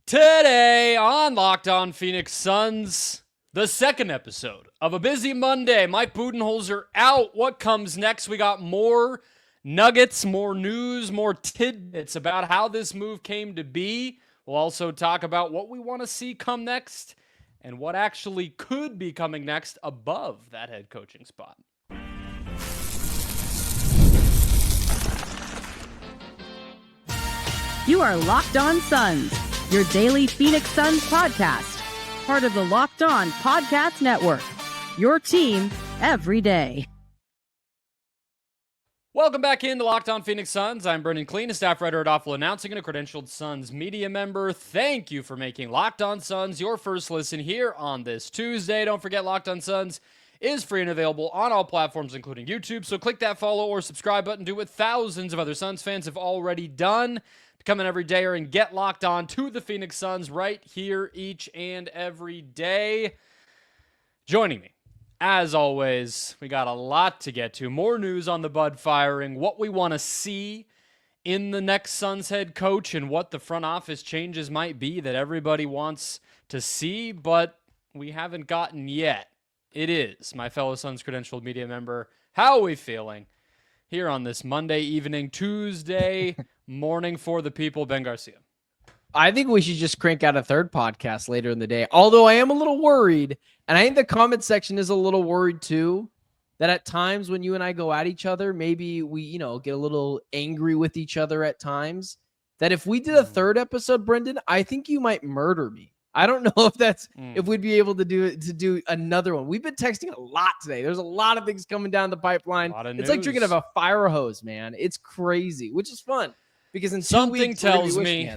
Today on Locked On Phoenix Suns, the second episode of a busy Monday. Mike Budenholzer out. What comes next? We got more nuggets, more news, more tidbits about how this move came to be. We'll also talk about what we want to see come next and what actually could be coming next above that head coaching spot. You are Locked On Suns, your daily Phoenix Suns podcast, part of the Locked On Podcast Network, your team every day. Welcome back into Locked On Phoenix Suns. I'm Brendon Kleen, a staff writer at Awful Announcing and a credentialed Suns media member. Thank you for making Locked On Suns your first listen here on this Tuesday. Don't forget, Locked On Suns is free and available on all platforms, including YouTube. So click that follow or subscribe button. Do what thousands of other Suns fans have already done. Become an everydayer and get locked on to the Phoenix Suns right here each and every day. Joining me, as always, we got a lot to get to. More news on the Bud firing, what we want to see in the next Suns head coach, and what the front office changes might be that everybody wants to see, but we haven't gotten yet. It is my fellow Suns credentialed media member. How are we feeling here on this Monday evening, Tuesday morning for the people, Ben Garcia? I think we should just crank out a third podcast later in the day. Although I am a little worried, and I think the comment section is a little worried too, that at times when you and I go at each other, maybe we, get a little angry with each other at times. That if we did a third episode, Brendon, I think you might murder me. I don't know if we'd be able to do another one. We've been texting a lot today. There's a lot of things coming down the pipeline. It's like drinking of a fire hose, man. It's crazy, which is fun because in 2 weeks, tells me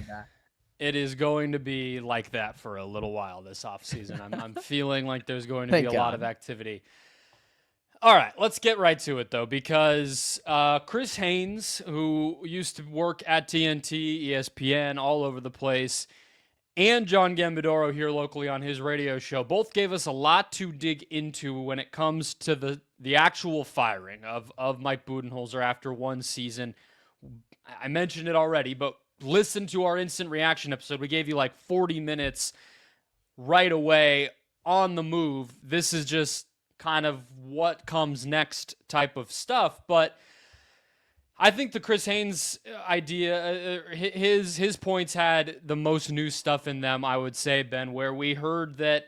it is going to be like that for a little while this offseason. I'm feeling like there's going to be a lot of activity. All right, let's get right to it, though, because Chris Haynes, who used to work at TNT, ESPN, all over the place, and John Gambadoro here locally on his radio show, both gave us a lot to dig into when it comes to the actual firing of Mike Budenholzer after one season. I mentioned it already, but listen to our instant reaction episode. We gave you like 40 minutes right away on the move. This is just kind of what comes next type of stuff, but I think the Chris Haynes idea, his points had the most new stuff in them, I would say, Ben, where we heard that,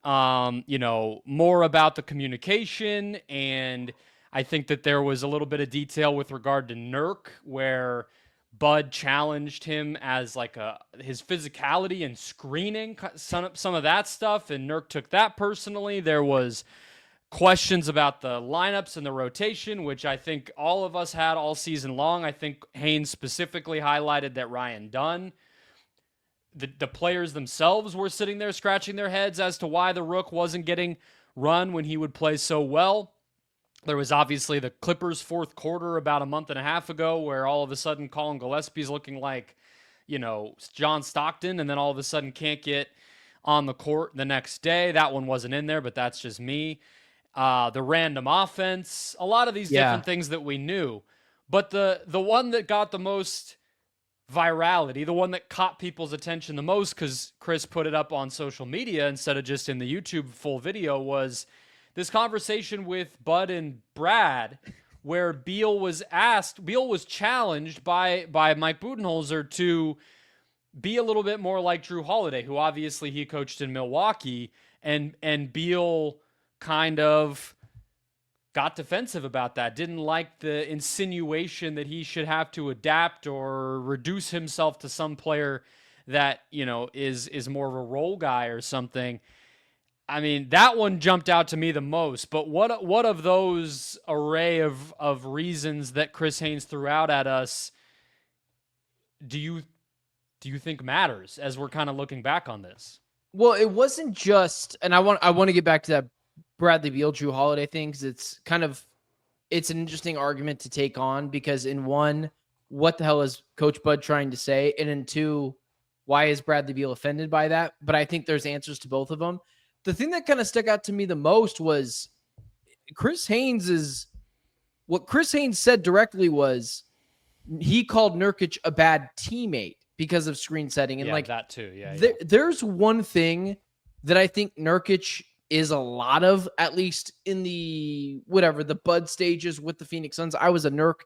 more about the communication, and I think that there was a little bit of detail with regard to Nurk, where Bud challenged him as like his physicality and screening, some of that stuff, and Nurk took that personally. There was questions about the lineups and the rotation, which I think all of us had all season long. I think Haynes specifically highlighted that Ryan Dunn, the players themselves were sitting there scratching their heads as to why the Rook wasn't getting run when he would play so well. There was obviously the Clippers' fourth quarter about a month and a half ago where all of a sudden Colin Gillespie's looking like, John Stockton, and then all of a sudden can't get on the court the next day. That one wasn't in there, but that's just me. The random offense, a lot of these different things that we knew. But the one that got the most virality, the one that caught people's attention the most, because Chris put it up on social media instead of just in the YouTube full video, was this conversation with Bud and Brad, where Beal was challenged by Mike Budenholzer to be a little bit more like Drew Holiday, who obviously he coached in Milwaukee, and Beal kind of got defensive about that, didn't like the insinuation that he should have to adapt or reduce himself to some player that, is more of a role guy or something. I mean, that one jumped out to me the most, but what of those array of reasons that Chris Haynes threw out at us do you think matters as we're kind of looking back on this? Well, it wasn't just, and I want to get back to that Bradley Beal, Drew Holiday thing, because it's an interesting argument to take on, because in one, what the hell is Coach Bud trying to say? And in two, why is Bradley Beal offended by that? But I think there's answers to both of them. The thing that kind of stuck out to me the most was what Chris Haynes said directly was he called Nurkic a bad teammate. because of screen setting. And yeah, like that too. Yeah, there's one thing that I think Nurkic is a lot of, at least in the Bud stages with the Phoenix Suns. I was a Nurk,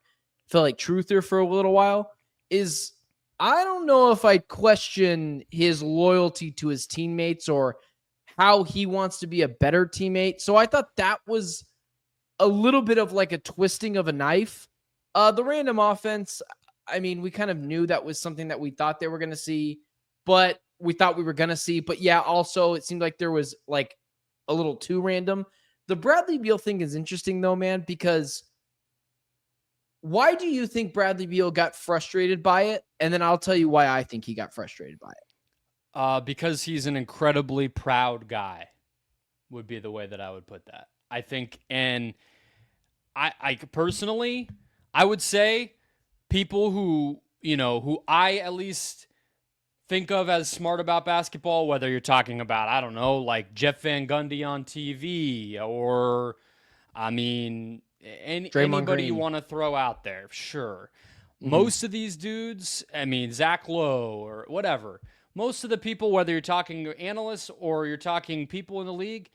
felt like truther for a little while. Is I don't know if I'd question his loyalty to his teammates or how he wants to be a better teammate. So I thought that was a little bit of like a twisting of a knife. The random offense, I mean, we kind of knew that was something that we thought they were going to see, but we thought we were going to see. But yeah, also it seemed like there was like a little too random. The Bradley Beal thing is interesting though, man, because why do you think Bradley Beal got frustrated by it? And then I'll tell you why I think he got frustrated by it. Because he's an incredibly proud guy would be the way that I would put that. I think, and I personally, I would say people who I at least think of as smart about basketball, whether you're talking about, I don't know, like Jeff Van Gundy on TV, or, I mean, anybody you want to throw out there, sure. Mm-hmm. Most of these dudes, I mean, Zach Lowe or whatever, most of the people, whether you're talking analysts or you're talking people in the league,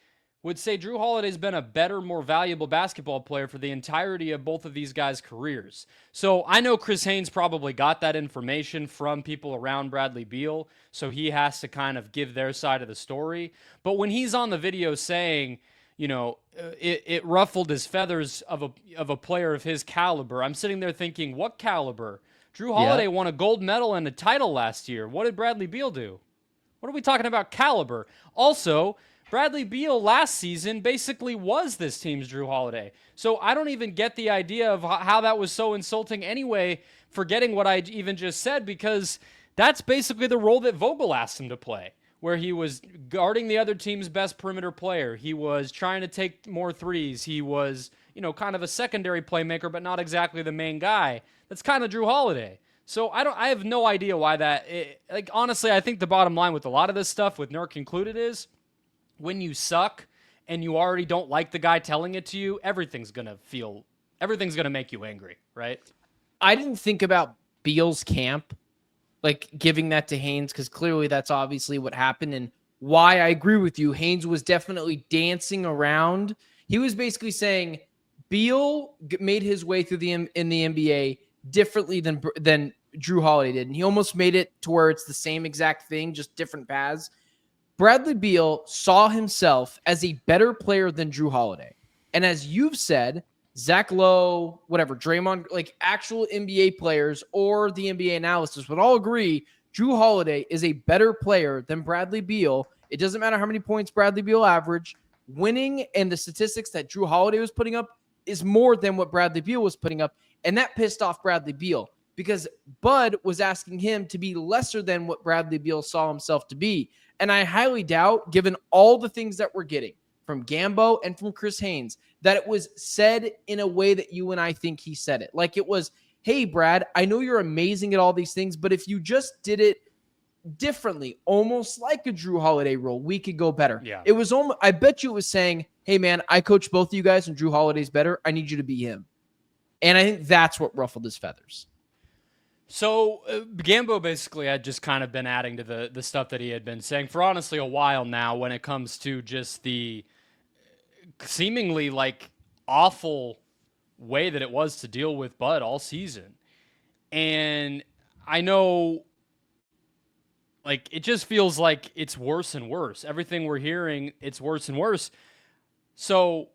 would say Jrue Holiday's been a better, more valuable basketball player for the entirety of both of these guys' careers. So I know Chris Haynes probably got that information from people around Bradley Beal, so he has to kind of give their side of the story. But when he's on the video saying, it ruffled his feathers of a player of his caliber, I'm sitting there thinking, what caliber? Jrue Holiday won a gold medal and a title last year. What did Bradley Beal do? What are we talking about caliber? Also, Bradley Beal last season basically was this team's Jrue Holiday. So I don't even get the idea of how that was so insulting anyway, forgetting what I even just said, because that's basically the role that Vogel asked him to play, where he was guarding the other team's best perimeter player. He was trying to take more threes. He was, kind of a secondary playmaker, but not exactly the main guy. That's kind of Jrue Holiday. So I have no idea why honestly, I think the bottom line with a lot of this stuff, with Nurk included, is when you suck and you already don't like the guy telling it to you, everything's going to make you angry, right? I didn't think about Beal's camp, like giving that to Haynes, because clearly that's obviously what happened, and why I agree with you. Haynes was definitely dancing around. He was basically saying Beal made his way through in the NBA differently than Jrue Holiday did, and he almost made it to where it's the same exact thing, just different paths. Bradley Beal saw himself as a better player than Jrue Holiday. And as you've said, Zach Lowe, whatever, Draymond, like actual NBA players or the NBA analysts would all agree Jrue Holiday is a better player than Bradley Beal. It doesn't matter how many points Bradley Beal averaged. Winning and the statistics that Jrue Holiday was putting up is more than what Bradley Beal was putting up. And that pissed off Bradley Beal because Bud was asking him to be lesser than what Bradley Beal saw himself to be. And I highly doubt, given all the things that we're getting from Gambo and from Chris Haynes, that it was said in a way that you and I think he said it. Like it was, hey, Brad, I know you're amazing at all these things, but if you just did it differently, almost like a Jrue Holiday role, we could go better. Yeah. It was almost, I bet you it was saying, hey, man, I coach both of you guys and Jrue Holiday's better. I need you to be him. And I think that's what ruffled his feathers. So Gambo basically had just kind of been adding to the stuff that he had been saying for honestly a while now when it comes to just the seemingly like awful way that it was to deal with Bud all season. And I know like it just feels like it's worse and worse. Everything we're hearing, it's worse and worse. So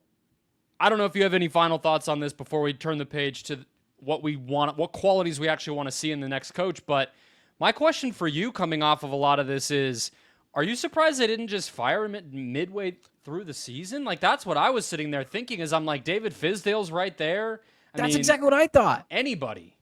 I don't know if you have any final thoughts on this before we turn the page to what we want, what qualities we actually want to see in the next coach. But my question for you coming off of a lot of this is, are you surprised they didn't just fire him midway through the season? Like, that's what I was sitting there thinking is I'm like, David Fizdale's right there. That's exactly what I thought. Anybody.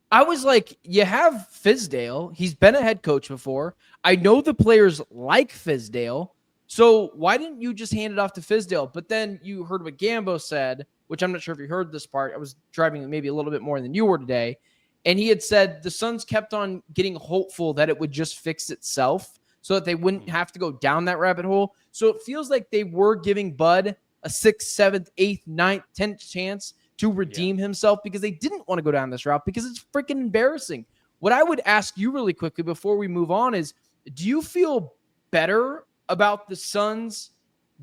I was like, you have Fizdale. He's been a head coach before. I know the players like Fizdale. So why didn't you just hand it off to Fizdale? But then you heard what Gambo said, which I'm not sure if you heard this part. I was driving maybe a little bit more than you were today. And he had said the Suns kept on getting hopeful that it would just fix itself so that they wouldn't have to go down that rabbit hole. So it feels like they were giving Bud a 6th, 7th, 8th, 9th, 10th chance to redeem himself because they didn't want to go down this route because it's freaking embarrassing. What I would ask you really quickly before we move on is, do you feel better about the Suns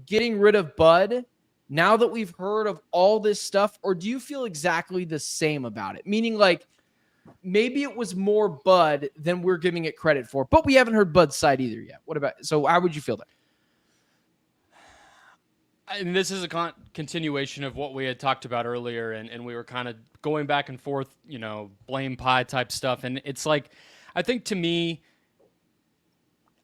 getting rid of Bud now that we've heard of all this stuff, or do you feel exactly the same about it? Meaning, like, maybe it was more Bud than we're giving it credit for, but we haven't heard Bud's side either yet. So how would you feel there? And this is a continuation of what we had talked about earlier, and we were kind of going back and forth, blame pie type stuff. And it's like, I think to me,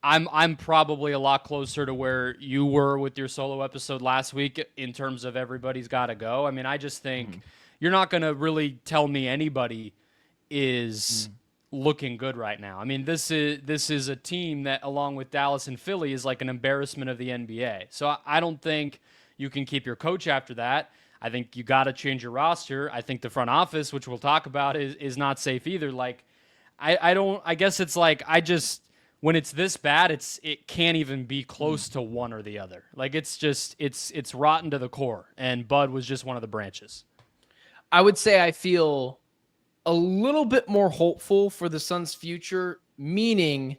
I'm probably a lot closer to where you were with your solo episode last week in terms of everybody's got to go. I mean, I just think you're not going to really tell me anybody is looking good right now. I mean, this is a team that, along with Dallas and Philly, is like an embarrassment of the NBA. So I don't think you can keep your coach after that. I think you got to change your roster. I think the front office, which we'll talk about, is not safe either. Like, I guess it's like, when it's this bad, it can't even be close to one or the other. Like, it's rotten to the core, and Bud was just one of the branches. I would say I feel a little bit more hopeful for the Suns' future, meaning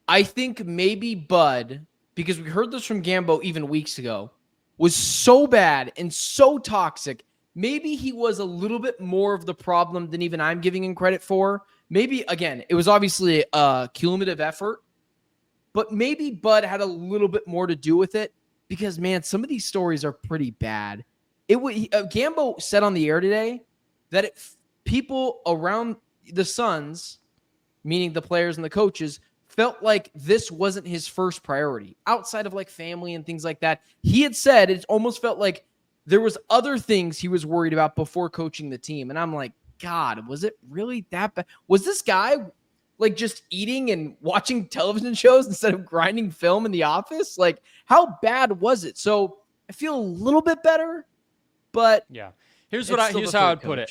I think maybe Bud, because we heard this from Gambo even weeks ago, was so bad and so toxic. Maybe he was a little bit more of the problem than even I'm giving him credit for. Maybe, again, it was obviously a cumulative effort, but maybe Bud had a little bit more to do with it because, man, some of these stories are pretty bad. Gambo said on the air today that people around the Suns, meaning the players and the coaches, felt like this wasn't his first priority outside of like family and things like that. He had said it almost felt like there was other things he was worried about before coaching the team. And I'm like, God, was it really that bad? Was this guy like just eating and watching television shows instead of grinding film in the office? Like, how bad was it? So I feel a little bit better, but yeah. Here's how I'd put it.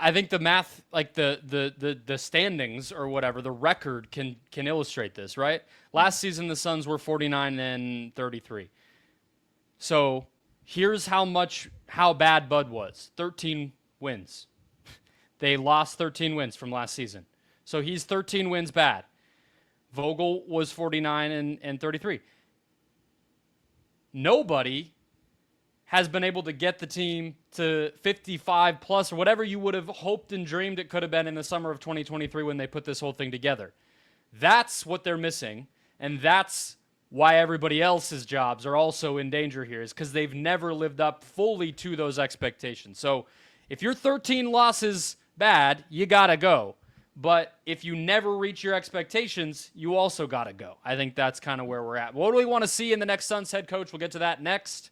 I think the math, like the standings or whatever, the record can illustrate this, right? Last season the Suns were 49-33. So here's how bad Bud was. 13 wins. They lost 13 wins from last season. So he's 13 wins bad. Vogel was 49-33. Nobody has been able to get the team to 55 plus or whatever you would have hoped and dreamed it could have been in the summer of 2023 when they put this whole thing together. That's what they're missing, and that's why everybody else's jobs are also in danger here, is because they've never lived up fully to those expectations. So if you're 13 losses bad, you got to go. But if you never reach your expectations, you also got to go. I think that's kind of where we're at. What do we want to see in the next Suns head coach? We'll get to that next.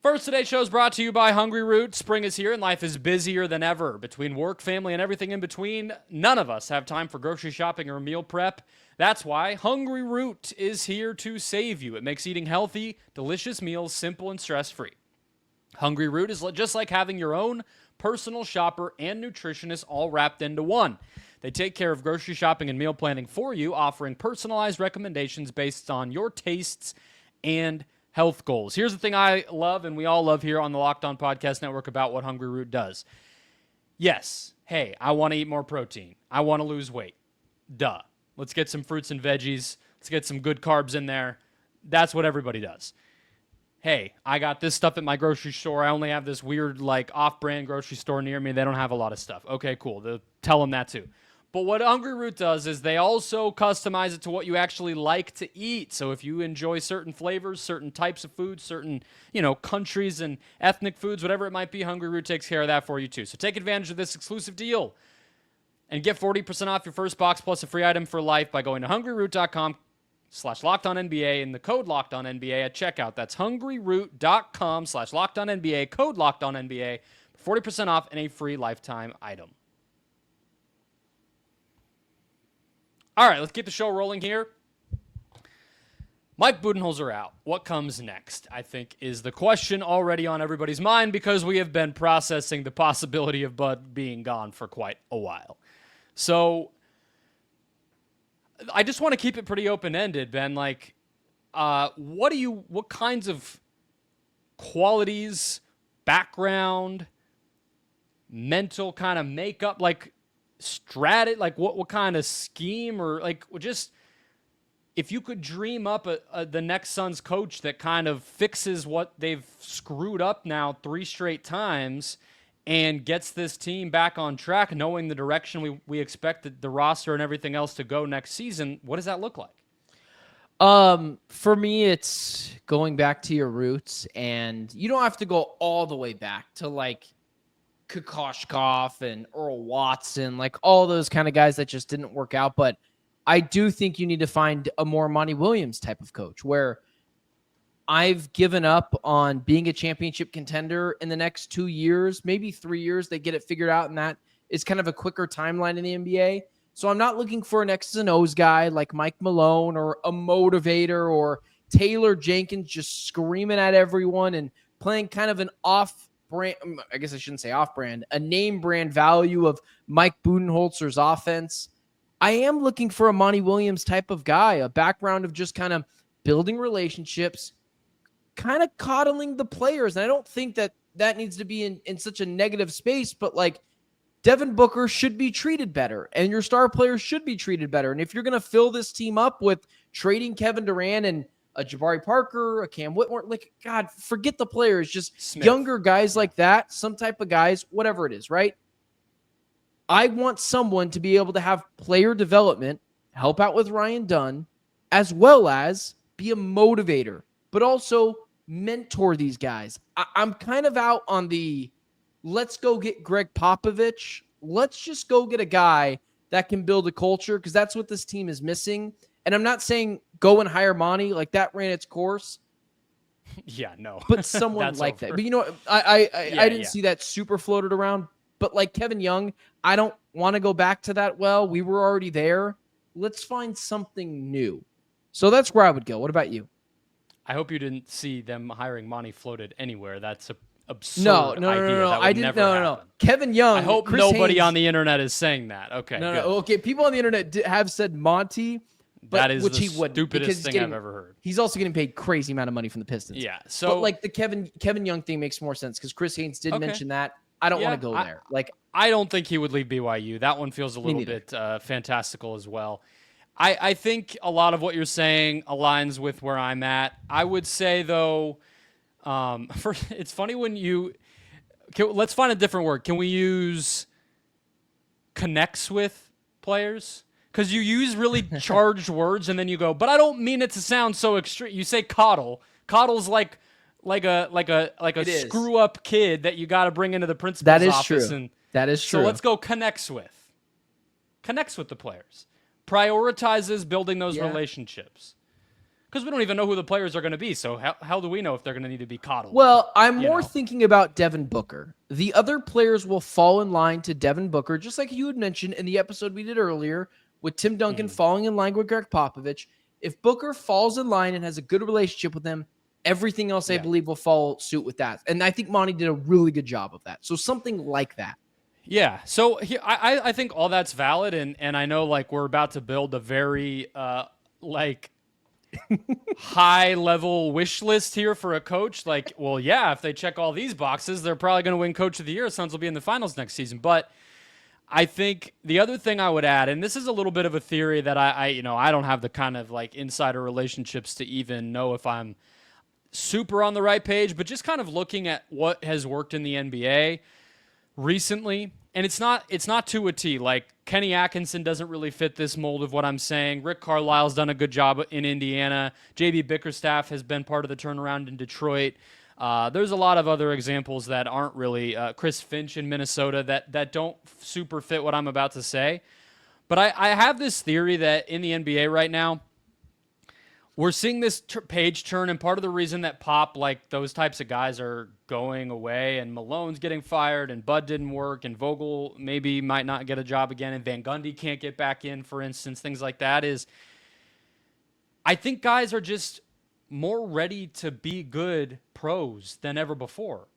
First, today's show is brought to you by Hungry Root. Spring is here and life is busier than ever. Between work, family, and everything in between, none of us have time for grocery shopping or meal prep. That's why Hungry Root is here to save you. It makes eating healthy, delicious meals simple and stress-free. Hungry Root is just like having your own personal shopper and nutritionist all wrapped into one. They take care of grocery shopping and meal planning for you, offering personalized recommendations based on your tastes and health goals. Here's the thing I love, and we all love here on the Locked On Podcast Network about what Hungry Root does. Yes, hey, I want to eat more protein. I want to lose weight. Duh. Let's get some fruits and veggies. Let's get some good carbs in there. That's what everybody does. Hey, I got this stuff at my grocery store. I only have this weird, like, off-brand grocery store near me. They don't have a lot of stuff. Okay, cool. Tell them that too. But what Hungry Root does is they also customize it to what you actually like to eat. So if you enjoy certain flavors, certain types of foods, certain, countries and ethnic foods, whatever it might be, Hungry Root takes care of that for you too. So take advantage of this exclusive deal and get 40% off your first box plus a free item for life by going to hungryroot.com/LockedOnNBA and the code LockedOnNBA at checkout. That's hungryroot.com/LockedOnNBA, code LockedOnNBA, 40% off and a free lifetime item. All right, let's get the show rolling here. Mike Budenholzer out. What comes next, I think, is the question already on everybody's mind because we have been processing the possibility of Bud being gone for quite a while. So I just want to keep it pretty open-ended, Ben. Like, what kinds of qualities, background, mental kind of makeup, like strategy, like what kind of scheme, or like just if you could dream up the next Suns coach that kind of fixes what they've screwed up now 3 straight times and gets this team back on track, knowing the direction we expect the roster and everything else to go next season, what does that look like? For me, it's going back to your roots, and you don't have to go all the way back to like Kokoshkov and Earl Watson, like all those kind of guys that just didn't work out. But I do think you need to find a more Monty Williams type of coach, where I've given up on being a championship contender in the next 2 years, maybe 3 years. They get it figured out, and that is kind of a quicker timeline in the NBA. So I'm not looking for an X's and O's guy like Mike Malone or a motivator or Taylor Jenkins just screaming at everyone and playing kind of an off-brand, I guess I shouldn't say off-brand, a name-brand value of Mike Budenholzer's offense. I am looking for a Monty Williams type of guy, a background of just kind of building relationships, kind of coddling the players. And I don't think that needs to be in such a negative space, but like Devin Booker should be treated better and your star players should be treated better. And if you're going to fill this team up with trading Kevin Durant and a Jabari Parker, a Cam Whitmore, like, God, forget the players, just Smith. Younger guys like that, some type of guys, whatever it is, right? I want someone to be able to have player development, help out with Ryan Dunn, as well as be a motivator, but also mentor these guys. I'm kind of out on the let's go get Greg Popovich. Let's just go get a guy that can build a culture, because that's what this team is missing. And I'm not saying go and hire Monty, like that ran its course. Yeah, no. But someone like over. that. But you know, I didn't see that super floated around. But like Kevin Young, I don't want to go back to that. Well, we were already there. Let's find something new. So that's where I would go. What about you? I hope you didn't see them hiring Monty floated anywhere. That's a absurd no. idea. That would I didn't. Never No. happen. Kevin Young. I hope Chris nobody Haynes, on the internet is saying that. Okay. No. Good. Okay. People on the internet have said Monty, but That is which the he wouldn't, stupidest because thing I've ever heard. He's also getting paid crazy amount of money from the Pistons. Yeah. So, but like the Kevin Young thing makes more sense because Chris Haynes did mention that. I don't want to go there. Like, I don't think he would leave BYU. That one feels a little bit fantastical as well. I think a lot of what you're saying aligns with where I'm at. I would say, though, it's funny when let's find a different word. Can we use connects with players? Because you use really charged words and then you go, but I don't mean it to sound so extreme. You say coddle. Coddle's like a screw up kid that you got to bring into the principal's office. True. That is true. So let's go connects with the players. Prioritizes building those relationships. Because we don't even know who the players are going to be. So how do we know if they're going to need to be coddled? Well, I'm more thinking about Devin Booker. The other players will fall in line to Devin Booker, just like you had mentioned in the episode we did earlier with Tim Duncan falling in line with Greg Popovich. If Booker falls in line and has a good relationship with them, everything else I believe will follow suit with that. And I think Monty did a really good job of that. So something like that. Yeah. So I think all that's valid. And I know like we're about to build a very high level wish list here for a coach. Like, well, yeah, if they check all these boxes, they're probably going to win Coach of the Year. Suns will be in the finals next season. But I think the other thing I would add, and this is a little bit of a theory that I don't have the kind of like insider relationships to even know if I'm super on the right page, but just kind of looking at what has worked in the NBA recently. And it's not to a T. Like Kenny Atkinson doesn't really fit this mold of what I'm saying. Rick Carlisle's done a good job in Indiana. JB Bickerstaff has been part of the turnaround in Detroit. There's a lot of other examples that aren't really Chris Finch in Minnesota that don't super fit what I'm about to say. But I have this theory that in the NBA right now, we're seeing this page turn, and part of the reason that Pop, like those types of guys, are going away, and Malone's getting fired, and Bud didn't work, and Vogel maybe might not get a job again, and Van Gundy can't get back in, for instance, things like that, is I think guys are just more ready to be good pros than ever before.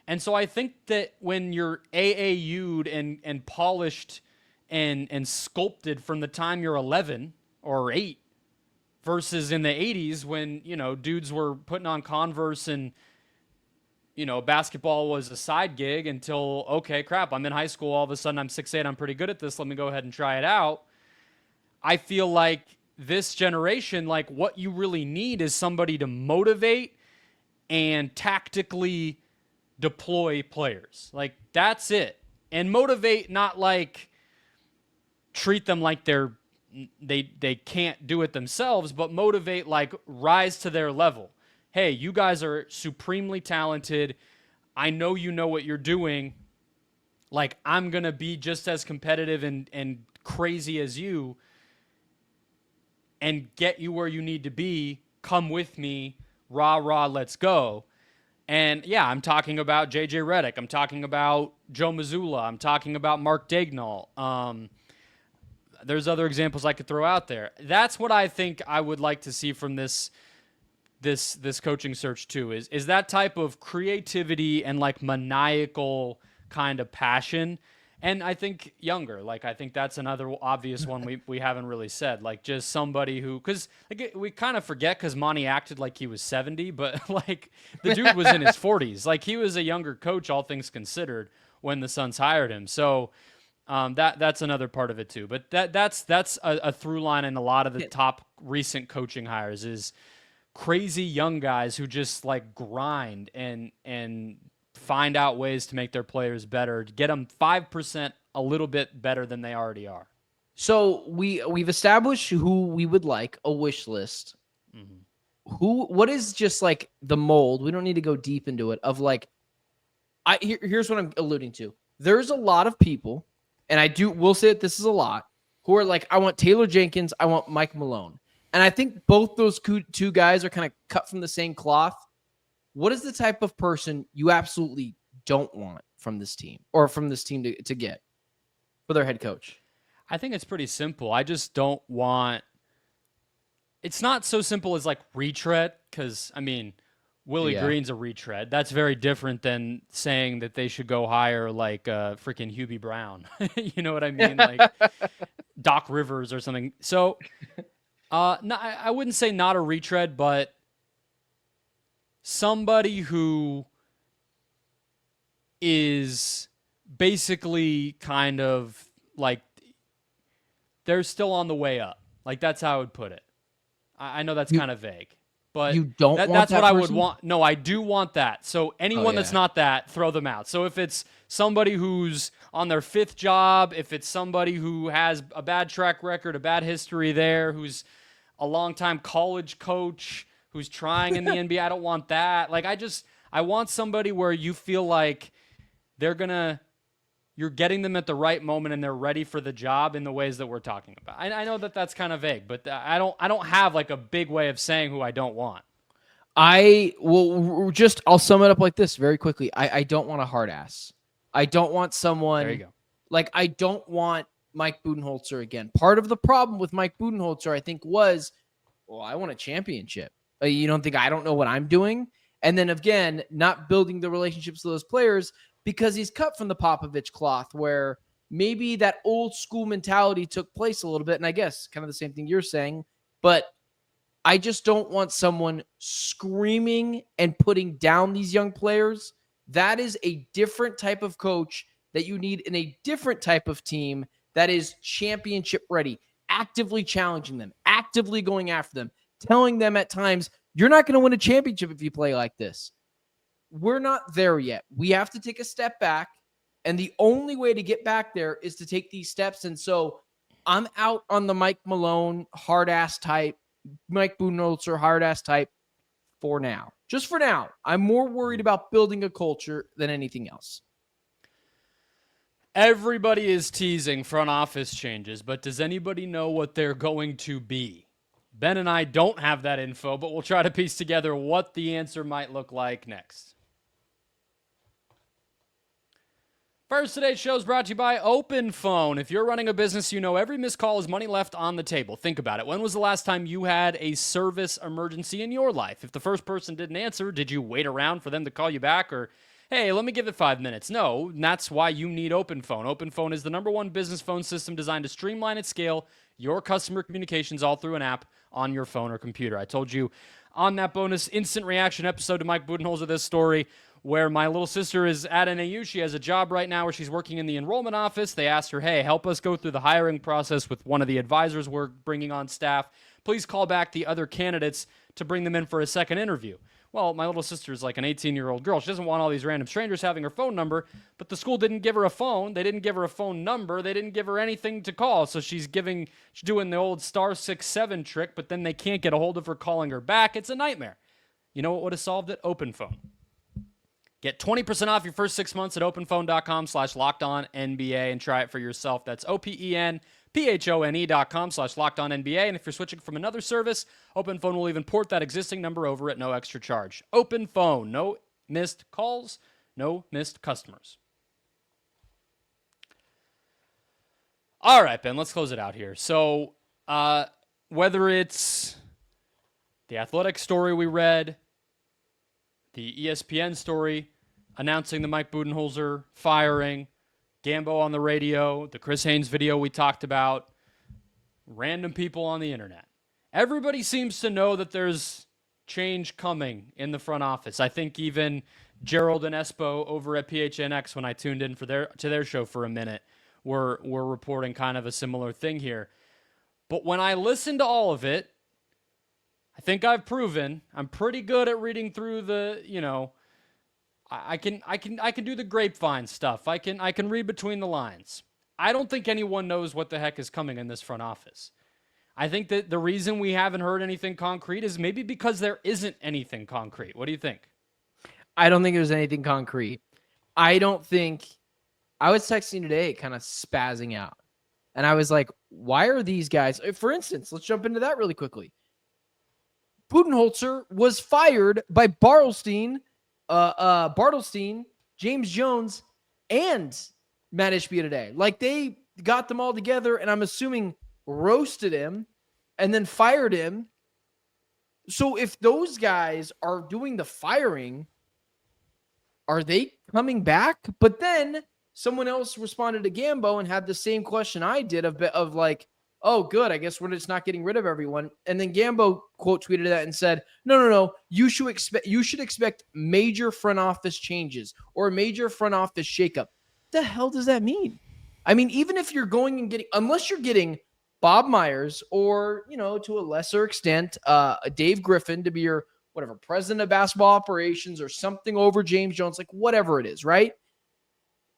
And so I think that when you're AAU'd and polished and sculpted from the time you're 11 or 8, versus in the 80s when, dudes were putting on Converse and basketball was a side gig until, okay, crap, I'm in high school. All of a sudden I'm 6'8", I'm pretty good at this. Let me go ahead and try it out. I feel like this generation, like what you really need is somebody to motivate and tactically deploy players. Like that's it. And motivate, not like treat them like they can't do it themselves, but motivate like rise to their level. Hey, you guys are supremely talented. I know you know what you're doing. Like, I'm going to be just as competitive and crazy as you and get you where you need to be. Come with me. Rah, rah, let's go. And, yeah, I'm talking about J.J. Redick. I'm talking about Joe Mazzulla. I'm talking about Mark Daigneault. There's other examples I could throw out there. That's what I think I would like to see from this coaching search too, is that type of creativity and like maniacal kind of passion. And I think younger, like I think that's another obvious one we haven't really said, like just somebody who, because like, we kind of forget because Monty acted like he was 70, but like the dude was in his 40s. Like he was a younger coach, all things considered, when the Suns hired him. So that's another part of it too. But that's a through line in a lot of the top recent coaching hires is crazy young guys who just like grind and find out ways to make their players better, to get them 5% a little bit better than they already are. So we've established who we would like, a wish list. Mm-hmm. What is just like the mold? We don't need to go deep into it of like, here's what I'm alluding to. There's a lot of people, and we'll say that this is a lot, who are like, I want Taylor Jenkins, I want Mike Malone. And I think both those two guys are kind of cut from the same cloth. What is the type of person you absolutely don't want from this team or from this team to get for their head coach? I think it's pretty simple. I just don't want – it's not so simple as like retread because, I mean, Willie Green's a retread. That's very different than saying that they should go hire like freaking Hubie Brown. You know what I mean? Like Doc Rivers or something. So – no, I wouldn't say not a retread, but somebody who is basically kind of like they're still on the way up. Like that's how I would put it. I know that's kind of vague, but you don't want that's that what person? I would want. No, I do want that. So anyone that's not that, throw them out. So if it's somebody who's on their 5th job, if it's somebody who has a bad track record, a bad history there, who's a longtime college coach, who's trying in the NBA, I don't want that. Like I want somebody where you feel like you're getting them at the right moment and they're ready for the job in the ways that we're talking about. I know that that's kind of vague, but I don't have like a big way of saying who I don't want. I'll sum it up like this very quickly. I don't want a hard ass. I don't want someone. There you go. Like I don't want Mike Budenholzer again. Part of the problem with Mike Budenholzer, I think, was, well, I want a championship. You don't think I don't know what I'm doing? And then again, not building the relationships with those players because he's cut from the Popovich cloth where maybe that old school mentality took place a little bit. And I guess kind of the same thing you're saying, but I just don't want someone screaming and putting down these young players. That is a different type of coach that you need in a different type of team that is championship ready, actively challenging them, actively going after them, telling them at times, you're not going to win a championship if you play like this. We're not there yet. We have to take a step back, and the only way to get back there is to take these steps. And so I'm out on the Mike Malone hard-ass type, Mike Budenholzer hard-ass type for now. Just for now. I'm more worried about building a culture than anything else. Everybody is teasing front office changes, but does anybody know what they're going to be? Ben and I don't have that info, but we'll try to piece together what the answer might look like next. First, today's show is brought to you by Open Phone. If you're running a business, you know every missed call is money left on the table. Think about it. When was the last time you had a service emergency in your life? If the first person didn't answer, did you wait around for them to call you back or hey, let me give it 5 minutes. No, and that's why you need Open Phone. Open Phone is the #1 business phone system designed to streamline and scale your customer communications all through an app on your phone or computer. I told you on that bonus instant reaction episode to Mike Budenholzer this story. where my little sister is at NAU. She has a job right now where she's working in the enrollment office. They asked her, hey, help us go through the hiring process with one of the advisors we're bringing on staff. Please call back the other candidates to bring them in for a second interview. Well, my little sister is like an 18-year-old girl. She doesn't want all these random strangers having her phone number, but the school didn't give her a phone. They didn't give her a phone number. They didn't give her anything to call. So she's doing the old *6-7 trick, but then they can't get a hold of her calling her back. It's a nightmare. You know what would have solved it? Open Phone. Get 20% off your first 6 months at openphone.com/LockedOnNBA and try it for yourself. That's openphone.com/LockedOnNBA. And if you're switching from another service, Open Phone will even port that existing number over at no extra charge. Open Phone. No missed calls, no missed customers. All right, Ben, let's close it out here. So whether it's the Athletic story we read, the ESPN story announcing the Mike Budenholzer firing, Gambo on the radio, the Chris Haynes video we talked about, random people on the internet. Everybody seems to know that there's change coming in the front office. I think even Gerald and Espo over at PHNX, when I tuned in to their show for a minute, were reporting kind of a similar thing here. But when I listen to all of it, I think I've proven I'm pretty good at reading through the, I can do the grapevine stuff. I can read between the lines. I don't think anyone knows what the heck is coming in this front office. I think that the reason we haven't heard anything concrete is maybe because there isn't anything concrete. What do you think? I don't think there's anything concrete. I was texting today kind of spazzing out. And I was like, why are these guys, for instance, let's jump into that really quickly. Budenholzer was fired by Bartelstein, James Jones, and Matt Ishbia today. Like, they got them all together, and I'm assuming roasted him and then fired him. So if those guys are doing the firing, are they coming back? But then someone else responded to Gambo and had the same question I did of like, oh, good, I guess we're just not getting rid of everyone. And then Gambo quote tweeted that and said, no, you should expect major front office changes or a major front office shakeup. The hell does that mean? I mean, even if you're going and getting, unless you're getting Bob Myers or, to a lesser extent, Dave Griffin to be your president of basketball operations or something over James Jones, like whatever it is, right?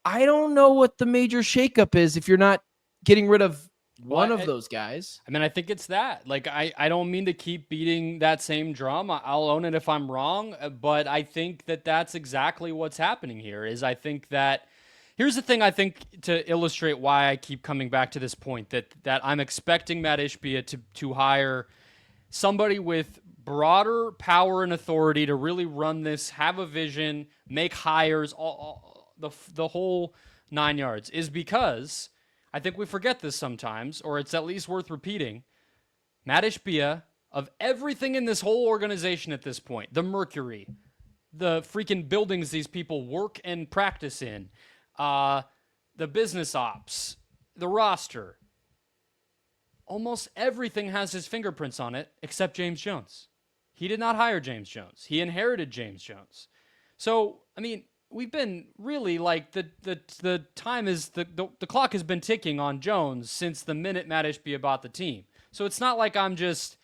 I don't know what the major shakeup is if you're not getting rid of one of those guys. I mean, I think it's that. Like, I don't mean to keep beating that same drum. I'll own it if I'm wrong, but I think that that's exactly what's happening here. I think that here's the thing. I think to illustrate why I keep coming back to this point that I'm expecting Matt Ishbia to hire somebody with broader power and authority to really run this, have a vision, make hires, all the whole 9 yards, is because I think we forget this sometimes, or it's at least worth repeating. Matt Ishbia, of everything in this whole organization at this point, the Mercury, the freaking buildings these people work and practice in, the business ops, the roster, almost everything has his fingerprints on it except James Jones. He did not hire James Jones. He inherited James Jones. So, I mean, we've been really like the time is the clock has been ticking on Jones since the minute Matt Ishbia bought the team. So it's not like I'm just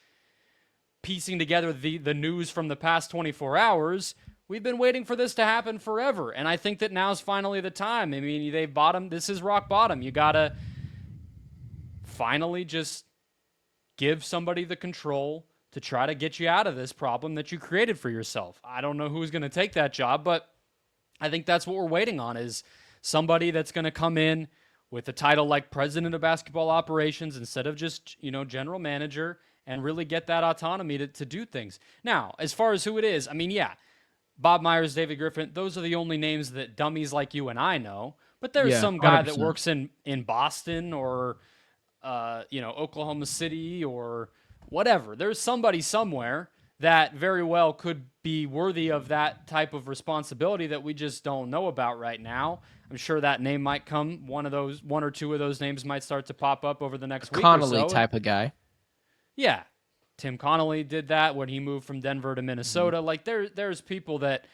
piecing together the news from the past 24 hours. We've been waiting for this to happen forever, and I think that now's finally the time. I mean, they've bottomed. This is rock bottom. You gotta finally just give somebody the control to try to get you out of this problem that you created for yourself. I don't know who's going to take that job, but I think that's what we're waiting on, is somebody that's going to come in with a title like president of basketball operations instead of just, general manager, and really get that autonomy to do things. Now, as far as who it is, I mean, yeah, Bob Myers, David Griffin, those are the only names that dummies like you and I know. But there's some guy 100%. That works in Boston or, Oklahoma City or whatever. There's somebody somewhere that very well could be worthy of that type of responsibility that we just don't know about right now. I'm sure that name might come. One or two of those names might start to pop up over the next week or so. Connolly type of guy. Yeah. Tim Connolly did that when he moved from Denver to Minnesota. Mm-hmm. Like there's people that,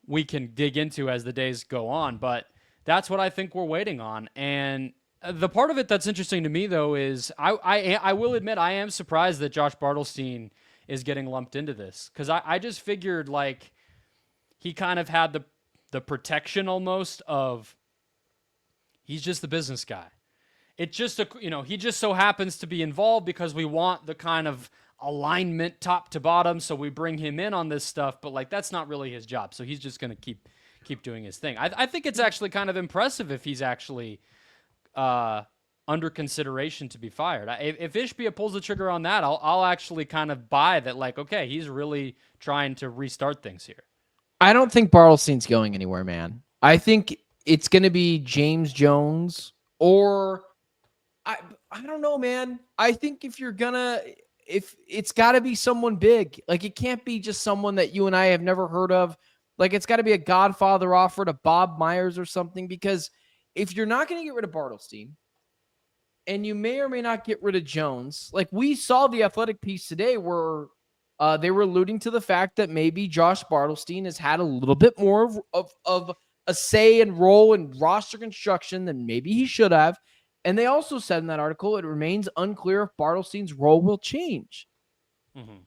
we can dig into as the days go on. But that's what I think we're waiting on. And the part of it that's interesting to me, though, is I will admit I am surprised that Josh Bartelstein is getting lumped into this, because I just figured like he kind of had the protection almost of he's just the business guy. It just he just so happens to be involved because we want the kind of alignment top to bottom, so we bring him in on this stuff. But like that's not really his job, so he's just gonna keep doing his thing. I think it's actually kind of impressive if he's actually under consideration to be fired. If Ishbia pulls the trigger on that, I'll actually kind of buy that. Like, okay, he's really trying to restart things here. I don't think Bartelstein's going anywhere, man. I think it's going to be James Jones or I don't know, man. I think if it's got to be someone big. Like it can't be just someone that you and I have never heard of. Like it's got to be a Godfather offer to Bob Myers or something, because if you're not going to get rid of Bartelstein and you may or may not get rid of Jones, like we saw the Athletic piece today where they were alluding to the fact that maybe Josh Bartelstein has had a little bit more of a say and role in roster construction than maybe he should have. And they also said in that article, it remains unclear if Bartelstein's role will change. Mm-hmm.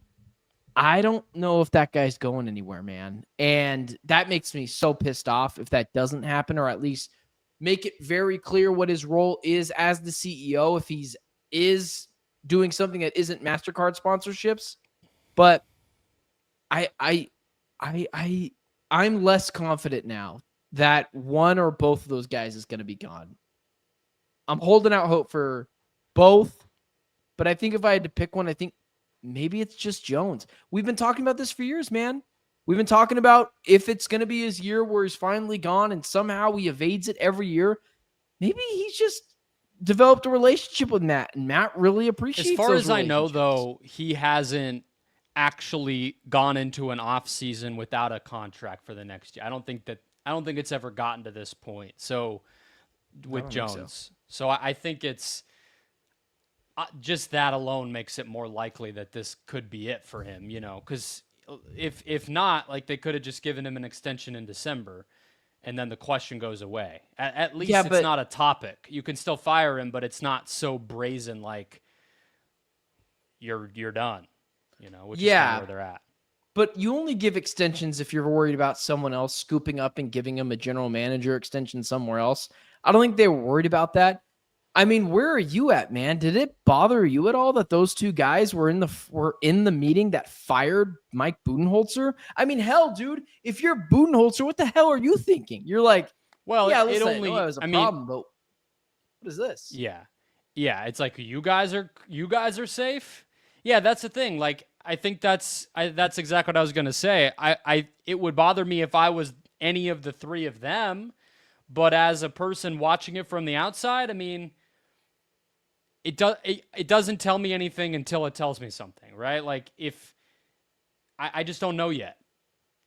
I don't know if that guy's going anywhere, man. And that makes me so pissed off if that doesn't happen, or at least make it very clear what his role is as the CEO if he's is doing something that isn't MasterCard sponsorships. But I'm less confident now that one or both of those guys is going to be gone. I'm holding out hope for both, but I think if I had to pick one, I think maybe it's just Jones. We've been talking about this for years, man. We've been talking about if it's going to be his year where he's finally gone and somehow he evades it every year. Maybe he's just developed a relationship with Matt, and Matt really appreciates it. As far as I know, though, he hasn't actually gone into an off season without a contract for the next year. I don't think it's ever gotten to this point. So with Jones. So I think it's just that alone makes it more likely that this could be it for him, because if not, like they could have just given him an extension in December and then the question goes away. At least it's not a topic. You can still fire him, but it's not so brazen like you're done, which is kind of where they're at. But you only give extensions if you're worried about someone else scooping up and giving him a general manager extension somewhere else. I don't think they were worried about that. I mean, where are you at, man? Did it bother you at all that those two guys were in the meeting that fired Mike Budenholzer? I mean, hell, dude, if you're Budenholzer, what the hell are you thinking? You're like, well, yeah, listen, it was a problem, but what is this? Yeah. It's like you guys are safe. Yeah, that's the thing. Like, I think that's exactly what I was gonna say. It would bother me if I was any of the three of them. But as a person watching it from the outside, I mean, it doesn't tell me anything until it tells me something, right? Like if I just don't know yet.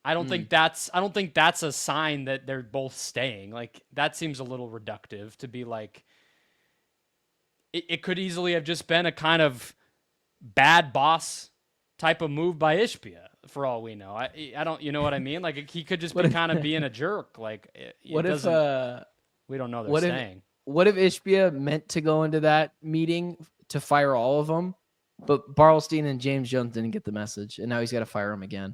I don't think that's a sign that they're both staying. Like that seems a little reductive to be like. It could easily have just been a kind of bad boss type of move by Ishbia. For all we know, I don't, you know what I mean? Like he could just be kind of being a jerk. Like what if we don't know they're saying. What if Ishbia meant to go into that meeting to fire all of them, but Bartelstein and James Jones didn't get the message, and now he's got to fire them again?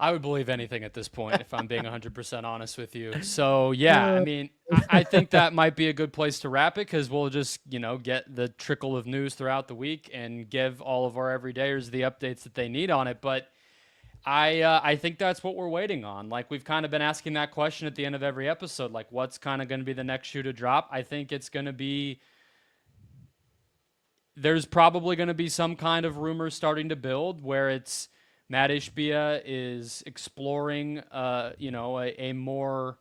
I would believe anything at this point if I'm being 100% honest with you. So, yeah, I mean, I think that might be a good place to wrap it because we'll just, get the trickle of news throughout the week and give all of our everydayers the updates that they need on it. But I think that's what we're waiting on. Like, we've kind of been asking that question at the end of every episode, like, what's kind of going to be the next shoe to drop? I think it's going to be there's probably going to be some kind of rumor starting to build where it's Matt Ishbia is exploring, a more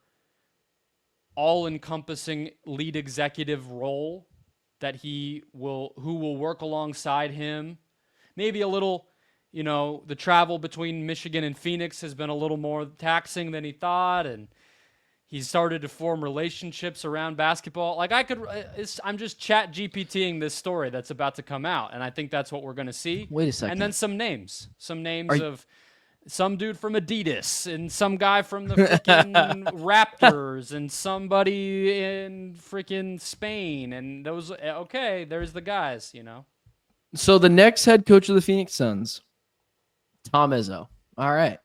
all-encompassing lead executive role that who will work alongside him. Maybe a little, the travel between Michigan and Phoenix has been a little more taxing than he thought, and he's started to form relationships around basketball. Like I'm just chat GPTing this story that's about to come out, and I think that's what we're going to see. Wait a second. And then some names some dude from Adidas and some guy from the freaking Raptors and somebody in freaking Spain. And those, okay, there's the guys, you know. So the next head coach of the Phoenix Suns, Tom Izzo. All right.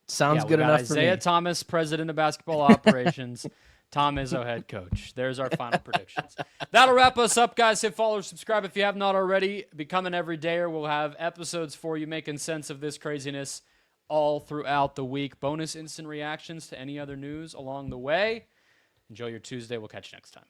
Sounds good enough for me. Isaiah Thomas, president of basketball operations. Tom Izzo, head coach. There's our final predictions. That'll wrap us up, guys. Hit follow or subscribe if you have not already. Become an everydayer. We'll have episodes for you making sense of this craziness all throughout the week. Bonus instant reactions to any other news along the way. Enjoy your Tuesday. We'll catch you next time.